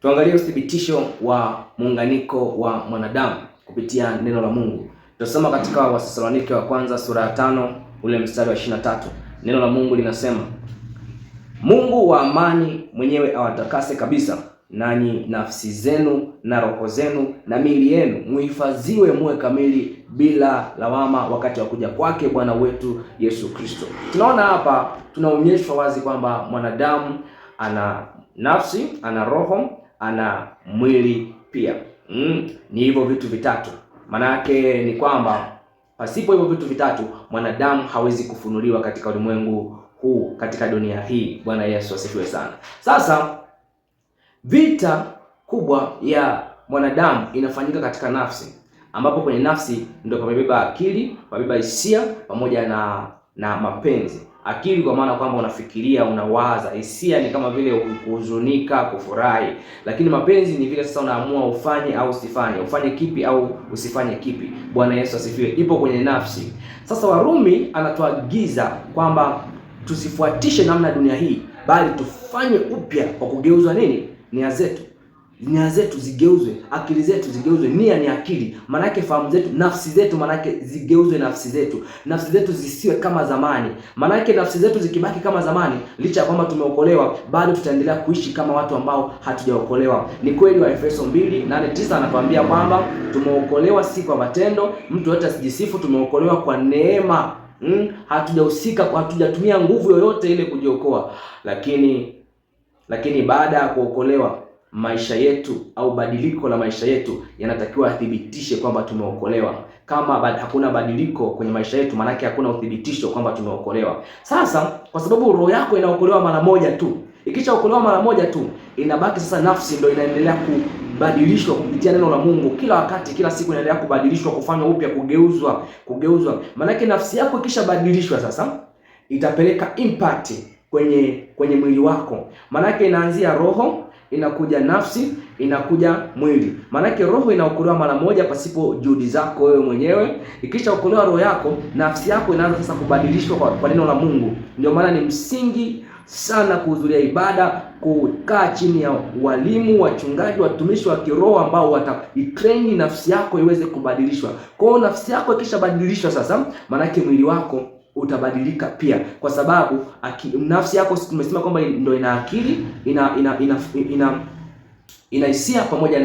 Tuangalie uthibitisho wa muunganiko wa mwanadamu kupitia neno la Mungu. Tutasoma katika Wathesalonike wa kwanza sura ya 5 ule mstari wa 23. Neno la Mungu linasema, Mungu wa amani mwenyewe awatakase kabisa, nanyi nafsi zenu na roho zenu na miili yenu muhifadhiwe muwe kamili bila lawama wakati wa kuja kwake Bwana wetu Yesu Kristo. Tunaona hapa tunaonyeshwa wazi kwamba mwanadamu ana nafsi, ana roho, ana mwili pia. Ni hivyo vitu vitatu. Maana yake ni kwamba pasipo hivyo vitu vitatu mwanadamu hawezi kufunuliwa katika ulimwengu huu, katika dunia hii. Bwana Yesu asifiwe sana. Sasa vita kubwa ya mwanadamu inafanyika katika nafsi, ambapo kwenye nafsi ndio pamebeba akili, pamebeba hisia pamoja na mapenzi. Akili kwa maana kwamba unafikiria, unawaza. Hisia ni kama vile kuhuzunika, kufurahi. Lakini mapenzi ni vile sasa unaamua ufanye au usifanye, ufanye kipi au usifanye kipi. Bwana Yesu asifiwe. Ipo kwenye nafsi. Sasa Warumi anatuagiza kwamba tusifuatishe namna dunia hii, bali tufanye upya kwa kugeuzwa nini? Nia zetu zigeuzwe, akili zetu zigeuzwe. Nia ni akili, maana yake fahamu zetu, nafsi zetu maana yake zigeuzwe. Nafsi zetu zisiwe kama zamani. Maana yake nafsi zetu zikibaki kama zamani, licha ya kwamba tumeokolewa, bado tutaendelea kuishi kama watu ambao hatujaokolewa. Ni kweli wa Efeso 2:8-9 anatuambia kwamba tumeokolewa si kwa matendo, mtu yote asijisifu, tumeokolewa kwa neema. Hatujahusika, hatujatumia nguvu yoyote ile kujiokoa. Lakini baada ya kuokolewa, maisha yetu au badiliko la maisha yetu yanatakiwa athibitishe kwamba tumeokolewa. Kama hakuna badiliko kwenye maisha yetu, maana yake hakuna uthibitisho kwamba tumeokolewa. Sasa kwa sababu roho yako inaokolewa mara moja tu, ikishaokolewa mara moja tu, inabaki sasa nafsi ndio inaendelea kubadilishwa kupitia neno la Mungu. Kila wakati, kila siku inaendelea kubadilishwa, kufanywa upya, kugeuzwa. Maana yake nafsi yako ikishabadilishwa sasa itapeleka impact kwenye mwili wako. Maana yake inaanzia roho, inakuja nafsi, inakuja mwili. Maana yake roho inaokolewa mara moja pasipo juhudi zako wewe mwenyewe. Ikishaokolewa roho yako, nafsi yako inaanza sasa kubadilishwa kwa neno la Mungu. Ndio maana ni msingi sana kuhudhuria ibada, kukaa chini ya walimu, wachungaji, watumishi wa kiroho ambao wataitrain nafsi yako iweze kubadilishwa. Kwa hiyo nafsi yako ikishabadilishwa sasa, maana yake mwili wako utabadilika pia, kwa sababu nafsi yako tumesema kwamba ndio ina akili, ina hisia pamoja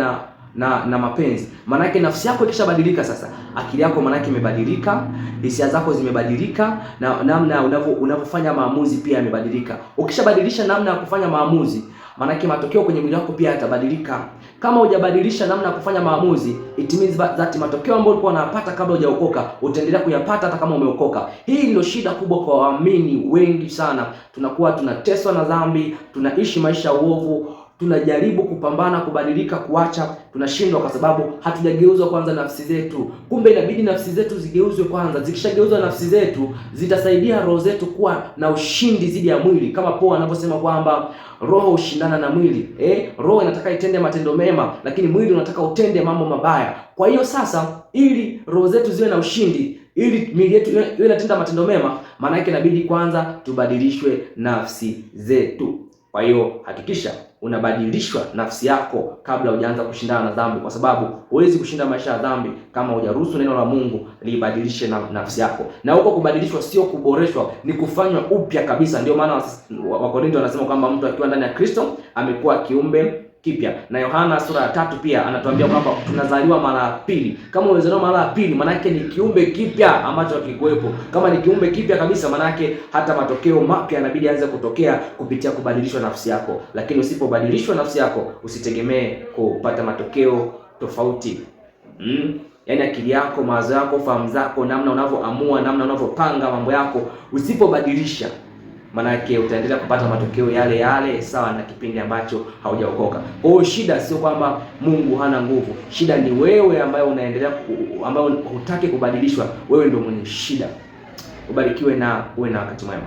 na mapenzi. Maana yake nafsi yako ikishabadilika sasa, akili yako maana yake imebadilika, hisia zako zimebadilika, na namna unavyofanya maamuzi pia yamebadilika. Ukishabadilisha namna ya kufanya maamuzi, maana yake matokeo kwenye mwili wako pia yatabadilika. Kama hujabadilisha namna ya kufanya maamuzi, it means that matokeo ambayo ulikuwa unapata kabla hujaokoka utaendelea kuyapata hata kama umeokoka. Hii ndio shida kubwa kwa waamini wengi sana. Tunakuwa tunateswa na dhambi, tunaishi maisha ya uovu, tunajaribu kupambana kubadilika, kuacha, tunashindwa kwa sababu hatujageuzwa kwanza nafsi zetu. Kumbe inabidi nafsi zetu zigeuzwe kwanza. Zikishageuzwa nafsi zetu, zitasaidia roho zetu kuwa na ushindi dhidi ya mwili, kama Paulo anavyosema kwamba roho ushindana na mwili. Roho inataka itende matendo mema, lakini mwili unataka utende mambo mabaya. Kwa hiyo sasa, ili roho zetu ziwe na ushindi, ili miili yetu iwe inatenda matendo mema, maana yake inabidi kwanza tubadilishwe nafsi zetu. Kwa hiyo hakikisha unabadilishwa nafsi yako kabla hujaanza kushindana na dhambi, kwa sababu huwezi kushinda maisha ya dhambi kama hujaruhusu neno la Mungu libadilishe nafsi yako. Na huko kubadilishwa sio kuboreshwa, ni kufanywa upya kabisa. Ndio maana Wakorintho wanasema kwamba mtu akiwa ndani ya Kristo amekuwa kiumbe kipya. Na Yohana sura ya 3 pia anatuambia kwamba tunazaliwa mara ya pili. Kama umezaliwa mara ya pili, maana yake ni kiumbe kipya ambacho hakikuwepo. Kama ni kiumbe kipya kabisa, maana yake hata matokeo mapya yanabidi aanze kutokea kupitia kubadilishwa nafsi yako. Lakini usipobadilishwa nafsi yako, usitegemee kupata matokeo tofauti. Yaani akili yako, mawazo yako, fahamu zako, namna unavyoamua, namna unavyopanga mambo yako, usipobadilisha, maana yake utaendelea kupata matokeo yale sawa na kipindi ambacho haujaokoka. Kwa hiyo shida sio kwamba Mungu hana nguvu. Shida ni wewe ambaye unaendelea ambaye hutaki kubadilishwa. Wewe ndio mwenye shida. Ubarikiwe na uwe na wakati mwema.